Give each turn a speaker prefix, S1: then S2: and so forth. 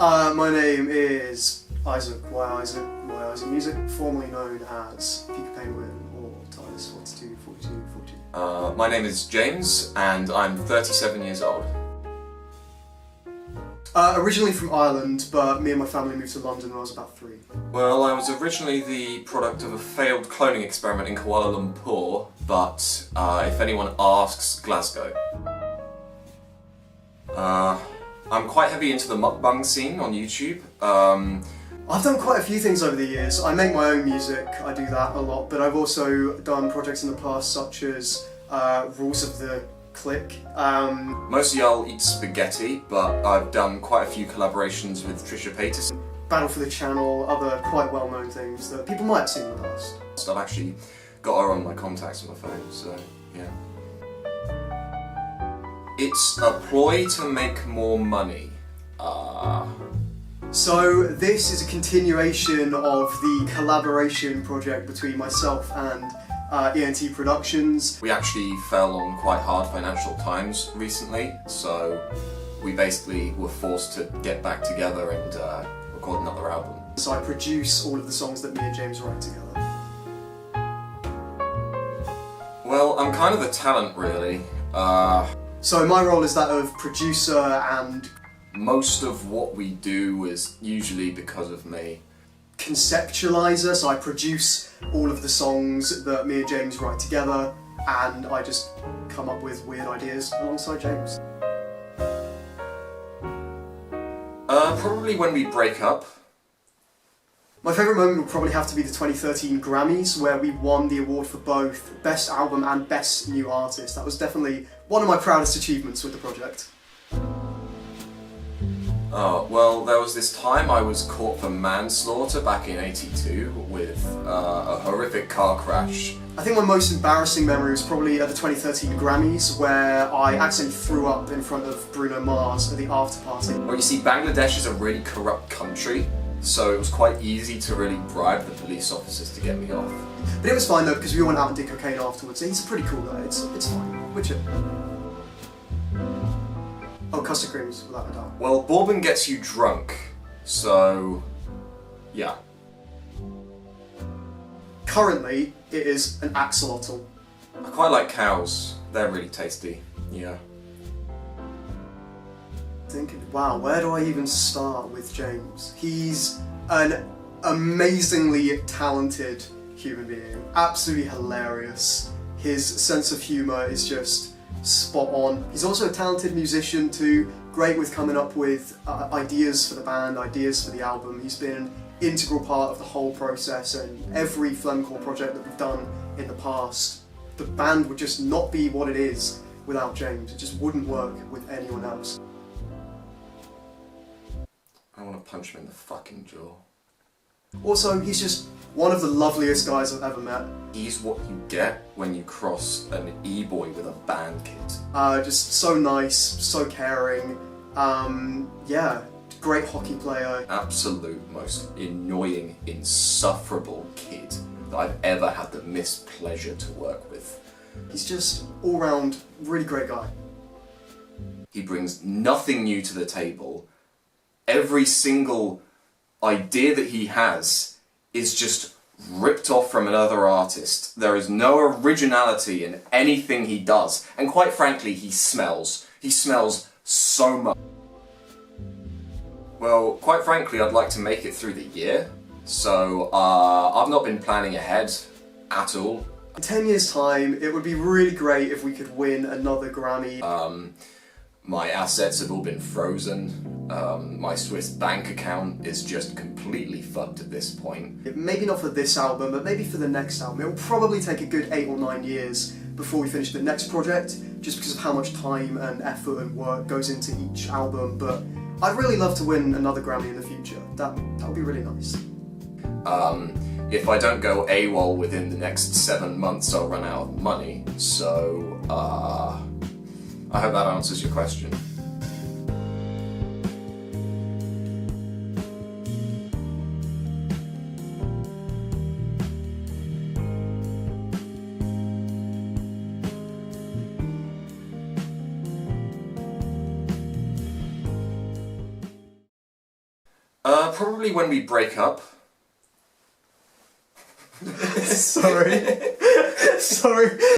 S1: My name is Isaac, Why Isaac, Why Isaac Music, formerly known as Peak Penguin or Titus 42, 42, 42.
S2: My name is James, and I'm 37 years old.
S1: Originally from Ireland, but me and my family moved to London when I was about 3.
S2: Well, I was originally the product of a failed cloning experiment in Kuala Lumpur, but if anyone asks, Glasgow. I'm quite heavy into the mukbang scene on YouTube.
S1: I've done quite a few things over the years. I make my own music, I do that a lot, but I've also done projects in the past such as Rules of the Click.
S2: Mostly I'll eat spaghetti, but I've done quite a few collaborations with Trisha Paytas.
S1: Battle for the Channel, other quite well-known things that people might have seen in the past.
S2: I've actually got her on my contacts on my phone, so yeah. It's a ploy to make more money.
S1: So this is a continuation of the collaboration project between myself and Ent Productions.
S2: We actually fell on quite hard financial times recently, so we basically were forced to get back together and record another album.
S1: So I produce all of the songs that me and James write together.
S2: Well, I'm kind of the talent, really.
S1: So my role is that of producer, and
S2: most of what we do is usually because of me.
S1: Conceptualizer, so I produce all of the songs that me and James write together, and I just come up with weird ideas alongside James.
S2: Probably when we break up.
S1: My favourite moment would probably have to be the 2013 Grammys, where we won the award for both Best Album and Best New Artist. That was definitely one of my proudest achievements with the project.
S2: Oh, well, there was this time I was caught for manslaughter back in '82 with a horrific car crash.
S1: I think my most embarrassing memory was probably at the 2013 Grammys, where I accidentally threw up in front of Bruno Mars at the after party.
S2: Well, you see, Bangladesh is a really corrupt country, so it was quite easy to really bribe the police officers to get me off.
S1: But it was fine though, because we all went out and did cocaine afterwards. He's a pretty cool guy, it's fine. We're chill. Oh, custard creams, without a doubt.
S2: Well, bourbon gets you drunk, so yeah.
S1: Currently, it is an axolotl.
S2: I quite like cows. They're really tasty, yeah.
S1: Wow, where do I even start with James? He's an amazingly talented human being. Absolutely hilarious. His sense of humour is just spot on. He's also a talented musician too, great with coming up with ideas for the band, ideas for the album. He's been an integral part of the whole process, and every Phlegmcore project that we've done in the past, the band would just not be what it is without James. It just wouldn't work with anyone else.
S2: I want to punch him in the fucking jaw.
S1: Also, he's just one of the loveliest guys I've ever met.
S2: He's what you get when you cross an e-boy with a band kit.
S1: Just so nice, so caring. Yeah, great hockey player.
S2: Absolute most annoying, insufferable kid that I've ever had the mispleasure to work with.
S1: He's just all-round really great guy.
S2: He brings nothing new to the table. Every single idea that he has is just ripped off from another artist. There is no originality in anything he does. And quite frankly, he smells. He smells so much. Well, quite frankly, I'd like to make it through the year. So, I've not been planning ahead at all.
S1: In 10 years' time, it would be really great if we could win another Grammy.
S2: My assets have all been frozen. My Swiss bank account is just completely fucked at this point.
S1: Maybe not for this album, but maybe for the next album. It will probably take a good 8 or 9 years before we finish the next project, just because of how much time and effort and work goes into each album, but I'd really love to win another Grammy in the future. That would be really nice.
S2: If I don't go AWOL within the next 7 months, I'll run out of money, so, I hope that answers your question. Probably when we break up.
S1: Sorry. Sorry.